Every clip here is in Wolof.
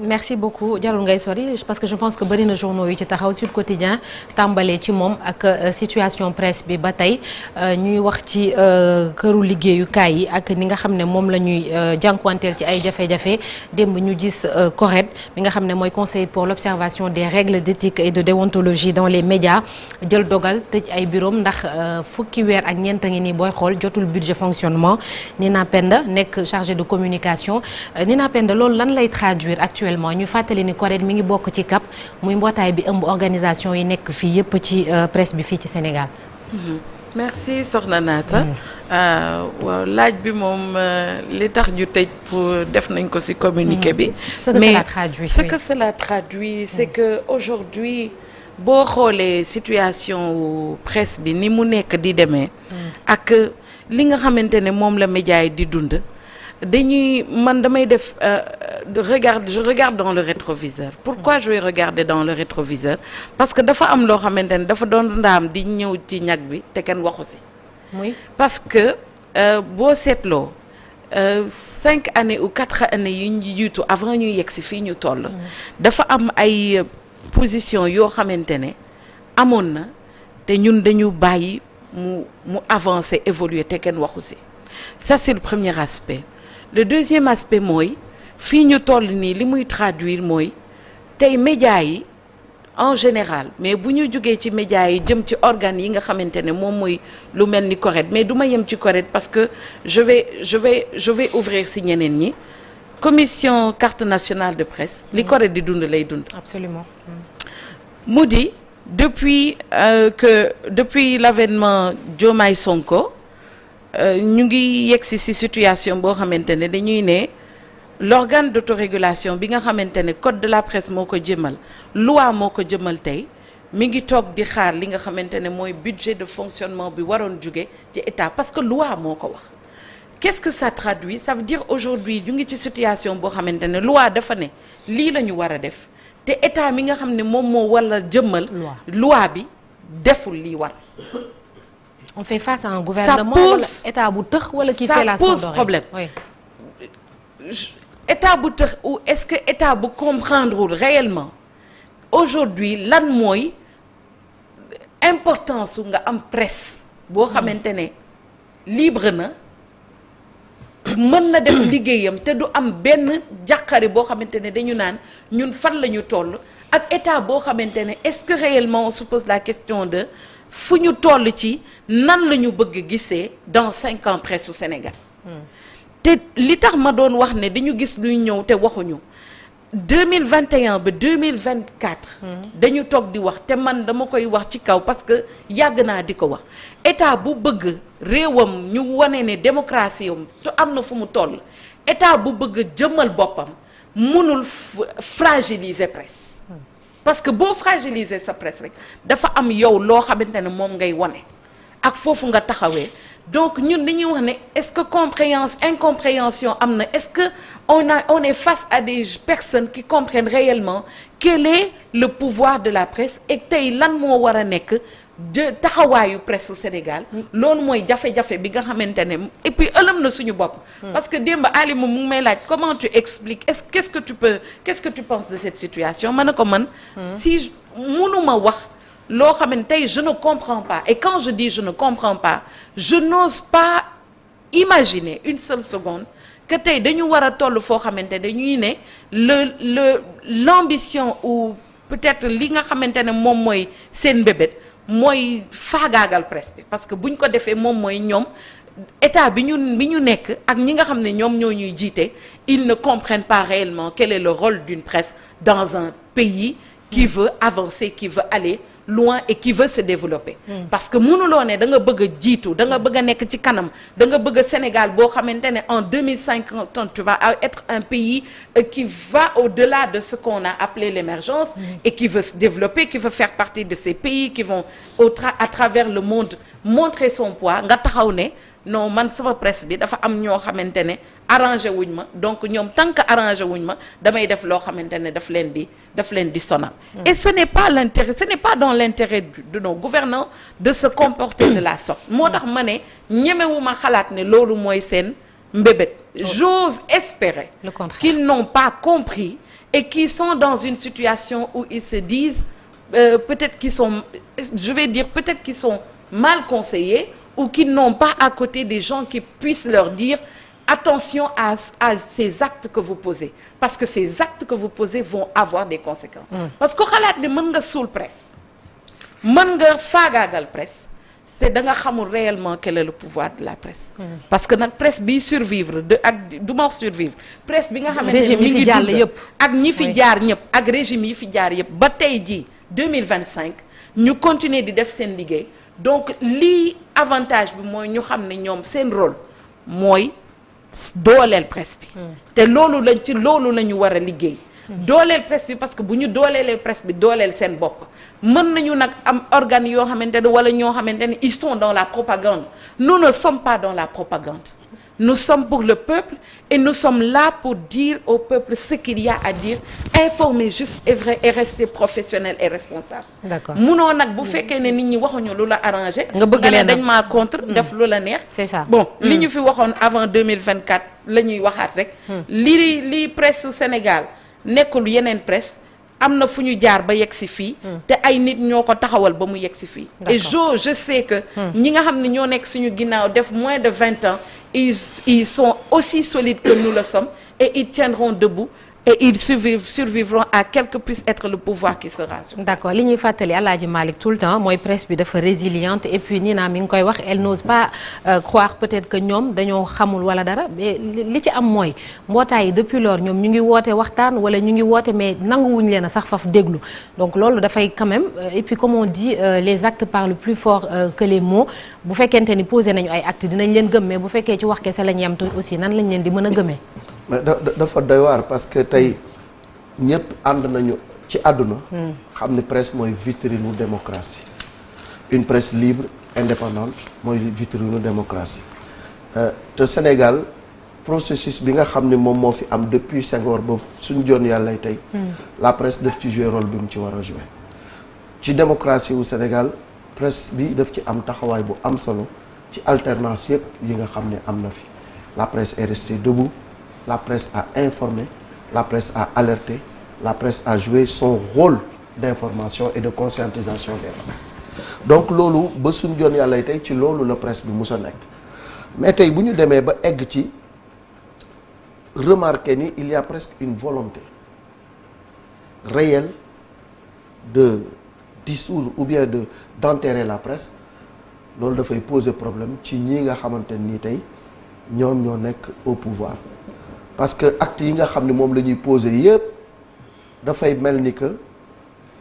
merci beaucoup jarul ngay sori parce que je pense que bëri na journaux yi ci taxaw Sud Quotidien tàmbalee ci moom ak situation presse bi ba tey ñuy wax ci këru liggéeyukaay yi ak ni nga xam ne moom la ñuy jànkuwanteel ci ay jafe-jafe démb ñu gis CORED mi nga xam ne mooy conseil pour l'observation des règles d'éthique et de déontologie dans les médias jël dogal tëj ay bureau ndax fukki weer ak ñeent a ngi nii booy xool jotul budget fonctionnement Nina Penda nekk chargé de communication Nina Penda loolu lan lay traduire actuellement ñu fàttali ni CORED mi ngi bokk ci CAP muy mbootaay bi ëmb organisation yi nekk fii yëpp ci presse bi fii ci Sénégal. merci Soxna Naata. waaw laaj bi moom li tax ñu tëj pour def nañ ko ci communiqué bi. mais ce que cela traduit c'est que aujourd'hui boo xoolee situation presse bi ni mu nekk di demee. ak li nga xamante ne moom la média yi di dund. damay def je regarde dans le rétroviseur. Pourquoi je vais regarder dans le rétroviseur? Parce que dafa am loo xamante ne dafa doon ndaam di ñëw ci ñag bi te kenn waxu ci. Oui. Parce que boo seetloo 5 années ou 4 années yu ñu jiitu avant ñuy yegg ci fii ñu toll. dafa am ay position yoo xamante ne amoon na te ñun dañu bàyyi mu avancer évoluer te kenn waxu ci. Ça c'est le premier aspect. Le deuxième aspect mooy fii ñu toll nii li muy traduire mooy tey médias yi en général mais bu ñu jógee ci médias yi jëm ci organes yi nga xamante ne moom mooy lu mel ni CORED mais du ma yem ci CORED parce que je vais ouvrir si ñeneen ñi commission carte nationale de presse li CORED di dund lay dund. Absolument. mu di depuis l'avènement Diomaye Sonko. ñu ngi yegsi ci situation boo xamante ne dañuy ne l'organe d'autorégulation bi nga xamante ne code de la presse moo ko jëmal loi moo ko jëmal tey mi ngi toog di xaar li nga xamante ne mooy budget de fonctionnement bi waroon jóge ci état parce que loi moo ko wax. Qu'est-ce que ça traduit? Ça veut dire aujourd'hui ñu ngi ci situation boo xamante ne loi dafa ne lii la ñu war a def te état mi nga xam ne moom moo wala jëmmal loi bi deful lii war. On fait face à un gouvernement wala état bu tëx wala qui fait la ça pose problème. Oui. État bu tëx ou est-ce que état bu comprendrewul réellement aujourd'hui lan mooy importance su nga am presse boo xamante ne libre na mën na def liggéeyam te du am benn jàqare boo xamante ne dañu naan ñun fan la ñu toll ak état boo xamante ne est-ce que réellement on se pose la question de fu ñu toll ci nan la ñu bëgg gisee dans 5 ans presse au Sénégal. te li tax ma doon wax ne dañu gis luy ñëw te waxuñu 2021 ba 2024. dañu toog di wax te man dama koy wax ci kaw parce que yàgg naa di ko wax état bu bëgg réewam ñu wane ne démocratie am te am na fu mu toll état bu bëgg jëmmal boppam mënul fragiliser presse. parce que boo fragiliser sa presse rek dafa am yow loo xamante ne moom ngay wane ak foofu nga taxawee donc ñun li ñuy wax ne est-ce que incompréhension am na est-ce que on est face à des personnes qui comprennent réellement quel est le pouvoir de la presse et tey lan moo war a nekk taxawaayu presse au Sénégal loolu mooy jafe-jafe bi nga xamante ne et puis ëlëm na suñu bopp parce que démb Ali mu ngi may laaj comment tu expliques qu'est-ce que tu penses de cette situation ma ne ko man si mënuma wax loo xam ne tey je ne comprends pas et quand je dis je ne comprends pas je n'ose pas imaginer une seule seconde que tey dañu war a toll foo xamante dañuy ne l'ambition ou peut-être li nga xamante ne moom mooy seen mbébét mooy faagaagal presse bi parce que buñ ko defee moom mooy ñoom état bi ñu nekk ak ñi nga xam ne ñoom ñoo ñuy jiite ils ne comprennent pas réellement quel est le rôle d'une presse dans un pays qui veut avancer qui veut aller loin et qui veut se développer. Parce que mënuloo ne da nga bëgg a jiitu da nga bëgg a nekk ci kanam da nga bëgg a Sénégal boo xamante ne en 2050 tu vas être un pays qui va au-delà de ce qu'on a appelé l'émergence et qui veut se développer qui veut faire partie de ces pays qui vont à travers le monde montrer son poids nga taxaw ne non man sama presse bi dafa am ñoo xamante ne arrangé wuñ ma donc ñoom tant que arrangé wuñ ma damay def loo xamante ne daf leen di sonal. Et ce n'est pas dans l'intérêt de nos gouvernants de se comporter de la sorte moo tax ma ne ñemewuma xalaat ne loolu mooy seen mbébét j'ose espérer qu'ils n'ont pas compris et qui sont dans une situation où ils se disent peut-être qu'ils sont, je vais dire peut-être qu'ils sont mal conseillés ou qu'ils n'ont pas à côté des gens qui puissent leur dire attention à ces actes que vous posez parce que ces actes que vous posez vont avoir des conséquences. Parce que xalaat ne mën nga suul presse mën nga faagaagal presse c'est da nga xamul réellement quel est le pouvoir de la presse. Parce que nag presse bi survivre ak du ma survivre presse bi nga xamante ne mi ngi dund ak ñi fi jaar ñëpp ak régime yi fi jaar yëpp ba tey jii 2025 ñu continuer di def seen liggéey donc lii avantage bi mooy ñu xam ne ñoom seen rôle mooy dooleel presse bi. te loolu la ñu war a liggéey. dooleel presse bi parce que bu ñu dooleelee presse bi dooleel seen bopp mën nañu nag am organes yoo xamante ne wala ñoo xamante ne ils sont dans la propagande nous ne sommes pas dans la propagande nous sommes pour le peuple et nous sommes là pour dire au peuple ce qu'il y a à dire informer juste et vrai et rester professionnel et responsable. D'accord munoo nag bu fekkee ne nit ñi waxuñu lu la arrangé. nga bëgg leen dañ maa contre def lu la neex. c'est ça bon li ñu fi waxoon avant 2024 la ñuy waxaat rek. li presse Sénégal. nekkul yeneen presse am na fu ñu jaar ba yegg si fii te ay nit ñoo ko taxawal ba mu yegg si fii et je sais que ñi nga xam ne ñoo nekk suñu ginnaaw def moins de 20 ans ils sont aussi solides que nous le sommes et ils tiendront debout et ils survivront à quel que puisse être le pouvoir qui sera. D'accord li ñuy fàttali Alaaji Malick tout le temps mooy presse bi dafa résiliente et puis Nina mi ngi koy wax elle n'ose pas croire peut-être que ñoom dañoo xamul wala dara mais li ci am mooy mbootaay yi depuis lors ñoom ñu ngi woote waxtaan wala ñu ngi woote mais nanguwuñ leen a sax faf déglu donc loolu dafay quand même et puis comme on dit les actes parlent plus fort que les mots bu fekkente ni posé nañu ay actes dinañ leen gëm mais bu fekkee ci wax kese la ñu yem aussi nan lañ leen di mën a gëmee. mais dafa doy waar parce que tey ñëpp ànd nañu ci àdduna xam ne presse mooy vitrine u démocratie une presse libre indépendante mooy vitrine u démocratie te Sénégal processus bi nga xam ne moom moo fi am depuis Senghor ba suñ joon yàllay tey la presse daf ci jouer rôle bi mu ci war a jouer ci démocratie wu Sénégal presse bi daf ci am taxawaay bu am solo ci alternance yëpp yi nga xam ne am na fi la presse est restée debout. La presse a informé, la presse a alerté, la presse a joué son rôle d'information et de conscientisation des masses. Donc loolu ba suñ joon yàlla tey ci loolu la presse bi mus a nekk mais tey bu ñu demee ba egg ci remarquer ni il y a presque une volonté réelle de dissoudre ou bien d'enterrer la presse loolu dafay poser problème ci ñi nga xamante ni tey ñoom ñoo nekk au pouvoir. Parce que actes yi nga xam ne moom la ñuy poser yëpp dafay mel ni que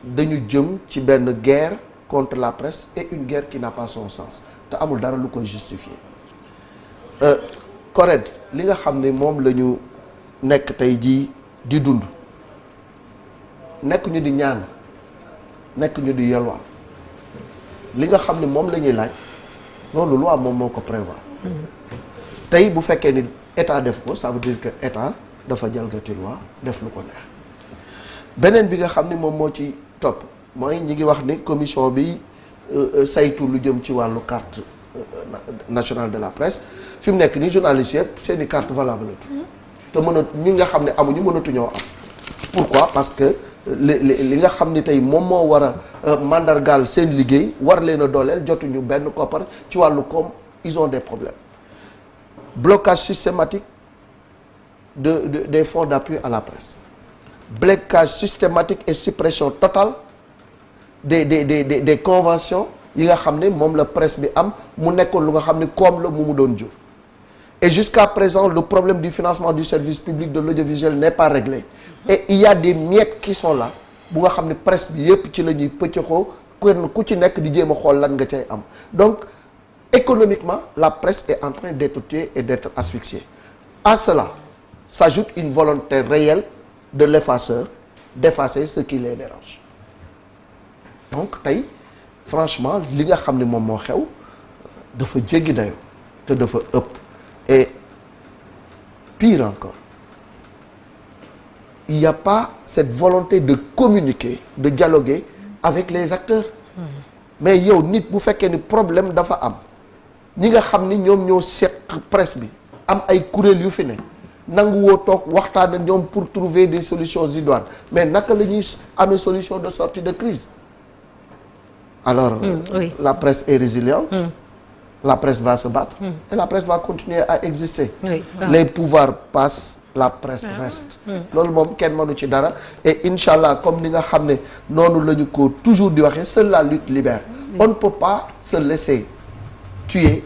dañu jëm ci benn guerre contre la presse et une guerre qui n'a pas son sens te amul dara lu koy justifier CORED li nga xam ne moom la ñu nekk tey jii di dund nekk ñu di ñaan nekk ñu di yelwaan li nga xam ne moom la ñuy laaj loolu loi moom moo ko prévoir tey bu fekkee ni état def ko ça veut dire que état dafa jalgati loi def lu ko neex beneen bi nga xam ni moom moo ci topp mooy ñi ngi wax ni commission bi saytu lu jëm ci wàllu carte nationale de la presse fi mu nekk ni journaliste yëpp seeni carte valable te ñi nga xam ne amuñu mënatuñoo am pourquoi parce que li nga xam ni tey moom moo war a mandargaal seen liggéey war leen a dooleel jotuñu benn koppar ci wàllu koom ils ont des problèmes blocage systématique des fonds d'appui à la presse blocage systématique et suppression totale des conventions yi nga xam ne moom la presse bi am mu nekkoon lu nga xam ne koom la mu doon jur et jusqu'à présent le problème du financement du service public de l'audiovisuel n'est pas réglé et il y a des miettes qui sont là bu nga xam ne presse bi yépp ci la ñuy pëccëxoo kenn ku ci nekk di jéem a xool lan nga cay am donc économiquement, la presse est en train d'être tuée et d'être asphyxiée. À cela s'ajoute une volonté réelle de l'effaceur d'effacer ce qui les dérange. Donc tey franchement li nga xam ne moom moo xew dafa jéggi dayo te dafa ëpp et pire encore il n'y a pas cette volonté de communiquer de dialoguer avec les acteurs mais yow nit bu fekkee ni problème dafa am ñi nga xam ni ñoom ñoo seq presse bi am ay kuréel yu fi ne nanguwoo toog waxtaan ak ñoom pour trouver des solutions idoines mais naka la ñuy amee solution de sortie de crise alors oui. la presse est résiliente la presse va se battre et la presse va continuer à exister oui. les pouvoirs passent la presse reste loolu moom kenn mënu ci dara et incha allah comme ni nga xam ne noonu la ñu ko toujours di waxee seule la lutte libère on ne peut pas se laisser tuer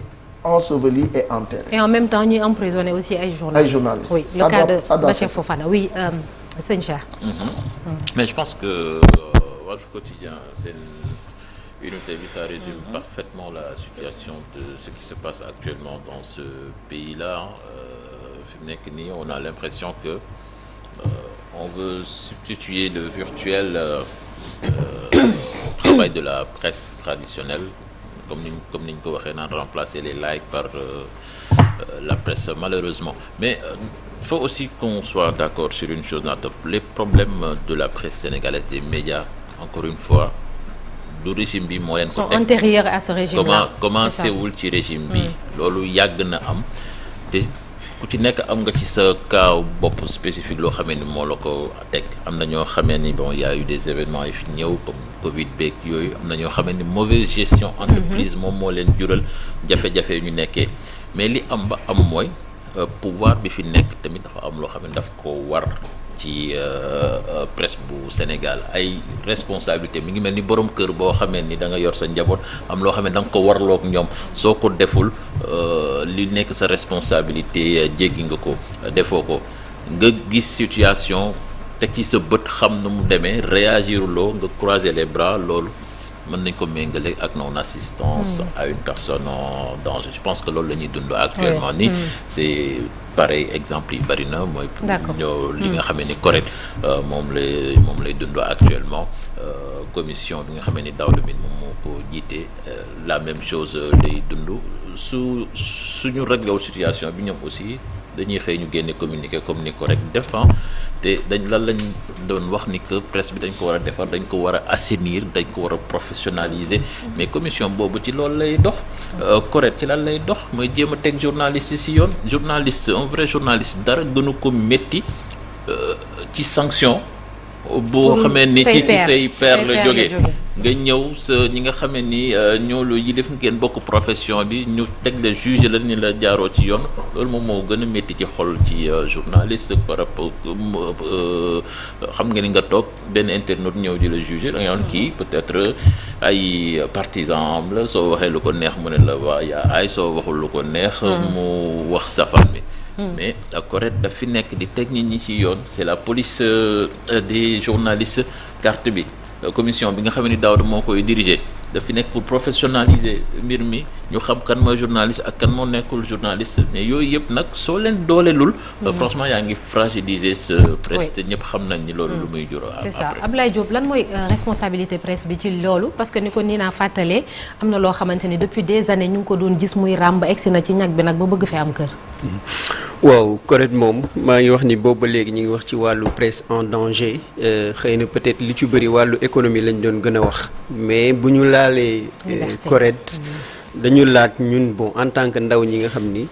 enseveli et enterré. Et en même temps ñuy emprisonner aussi ay journalistes. Ay journalistes. Oui, Ça le cas doit- ça de doit Bachir cesser. Fofana. Oui, sëñ Cheikh. Mais je pense que Walf Quotidien, c'est une unité qui ça résume parfaitement la situation de ce qui se passe actuellement dans ce pays-là. Fi mu nekk nii, on a l'impression que on veut substituer le virtuel travail de la presse traditionnelle, comme ni ñu ko waxee naan remplacer les likes par la presse malheureusement. Mais il faut aussi qu'on soit d'accord sur une chose, les problèmes de la presse sénégalaise, des médias, encore une fois, du régime bi moo leen ko Sont teg. antérieurs à ce régime-là. commencé wul ci régime bi loolu yàgg na am te ku ci nekk am nga ci sa cas bopp spécifique loo xamee ni moo la ko teg am na ñoo xamee ni bon y a eu des événements yu fi ñëw comme Covid beeg yooyu am na ñoo xamee ni mauvaise gestion entreprise moom moo leen jural jafe-jafe ñu nekkee mais li am ba am mooy pouvoir bi fi nekk tamit dafa am loo xam ne daf ko war ci presse bu Sénégal ay responsabilité mi ngi mel ni borom kër boo xamee ni da nga yor sa njaboot am loo xam ne da nga ko warloog ñoom soo ko deful li nekk sa responsabilité jéggi nga ko defoo ko nga gis situation teg ci sa bët xam na mu demee réagir loo nga croiser les bras loolu mën nañ ko méngale ak non assistance à une personne en danger je pense que loolu la ñuy dund actuellement ni c'est pareil exemple yi bari na mooy ñoo li nga xamee ni correct moom lay dund actuellement commission bi nga xamee ni Daouda Mine moom moo ko jiite la même chose lay dund suñu réglé wu situation bi ñoom aussi dañuy xëy ñu génne communiqué comme ni correct def te dañ lan lañ doon wax ni que presse bi dañ ko war a defar dañ ko war a assainir dañ ko war a professionnaliser mais commission boobu ci loolu lay dox correct ci lan lay dox mooy jéem a teg journaliste yi si yoon journaliste un vrai journaliste dara gënu ko métti ci sanction boo xamee ni ci say père la jógee nga ñëw sa ñi nga xamee ni ñoo lu yi def ngeen bokk profession bi ñu teg la juge la ni la jaaroo ci yoon loolu moom moo gën a métti ci xol ci journaliste par rapport xam nga ni nga toog benn internaute ñëw di la juge da nga yoon kii peut-être ay partisan am la soo waxee lu ko neex mu ne la waa yaa ay soo waxul lu ko neex mu wax safaan bi mais correct daf fi nekk di teg nit ñi ci yoon c'est la police des journalistes carte bi commission bi nga xam ne Daouda moo koy diriger daf fi nekk pour professionnaliser mbir mi ñu xam kan mooy journaliste ak kan moo nekkul journaliste mais yooyu yëpp nag soo leen dooleelul franchement yaa ngi fragiliser sa presse te ñëpp xam nañ ni loolu lu muy juróom c'est ça Abdoulaye Diop lan mooy responsabilité presse bi ci loolu parce que ni ko nii naa fàttalee am na loo xamante ni depuis des années ñu ngi ko doon gis muy ràmb egsi na ci ñag bi nag ba bëgg fi am kër waaw correct moom maa ngi wax ni boobu ba léegi ñu ngi wax ci wàllu presse en danger xëy na peut-être li ci bëri wàllu économie lañ doon gën a wax mais bu ñu laalee correct dañu laaj ñun bon en tant que ndaw ñi nga xam ni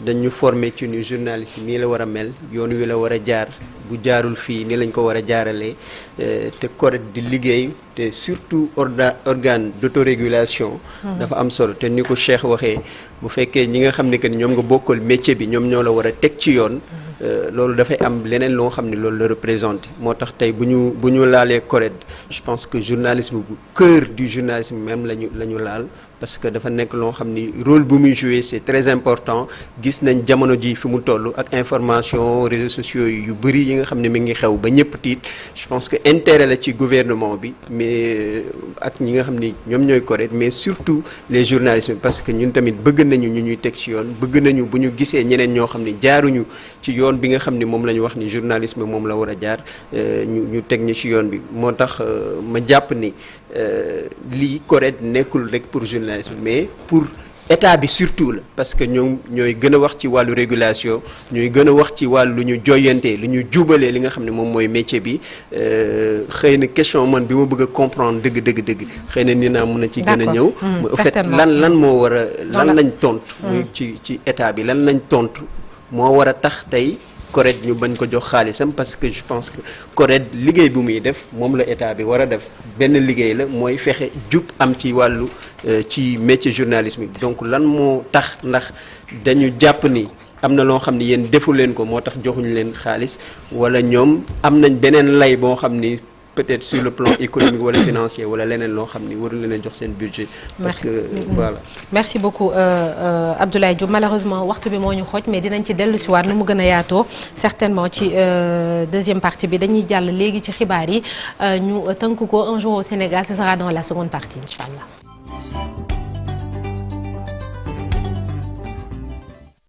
dañu formé ci ni journaliste nii la war a mel yoon wi la war a jaar bu jaarul fii ni lañ ko war a jaaralee te correct di liggéey te surtout organe d'autorégulation dafa am solo te ni ko Cheikh waxee bu fekkee ñi nga xam ne que ni ñoom nga bokkal métier bi ñoom ñoo la war a teg ci yoon loolu dafay am leneen loo xam ne loolu la représenté moo tax tey bu ñu laalee correct je pense que journalisme bu cœur du journalisme même la ñu laal parce que dafa nekk loo xam ni rôle bu muy jouer c'est très important gis nañ jamono ji fi mu toll ak information réseaux sociaux yu bëri yi nga xam ne mi ngi xew ba ñëpp tiit je pense que intérêt la ci gouvernement bi mais ak ñi nga xam ni ñoom ñooy correct mais surtout les journalistes parce que ñun tamit bëgg nañu ñu ñuy teg ci yoon bëgg nañu bu ñu gisee ñeneen ñoo xam ni jaaruñu ci yoon bi nga xam ni moom la ñu wax ni journalisme moom la war a jaar ñu teg ñu ci yoon bi moo tax ma jàpp ni lii correct nekkul rek pour journalisme mais pour état bi surtout la parce que ñoom ñooy gën a wax ci wàllu régulation ñooy gën a wax ci wàllu lu ñu joyantee lu ñu jubalee li nga xam ne moom mooy métier bi xëy na question man bi ma bëgg a comprendre dëgg xëy na ni naa mën a ci gën a ñëw au fait lan moo war a lan lañ tontu muy ci état bi lan lañ tontu moo war a tax tey CORED ñu bañ ko jox xaalisam parce que je pense que CORED liggéey bu muy def moom la état bi war a def benn liggéey la mooy fexe jub am ci wàllu ci métier journalisme bi donc lan moo tax ndax dañu jàpp ni am na loo xam ni yéen defu leen ko moo tax joxuñu leen xaalis wala ñoom am nañ beneen lay boo xam ni peut-être sur le plan économique wala financier wala leneen loo xam ni waru leen jox seen budget parce que voilà. Merci beaucoup Abdoulaye Diop malheureusement waxtu bi moo ñu xooj mais dinañ ci dellu si waat nu mu gën a yaatoo certainement ci deuxième partie bi dañuy jàll léegi ci xibaar yi ñu tënk ko un jour au Sénégal ce sera dans la seconde partie incha allah.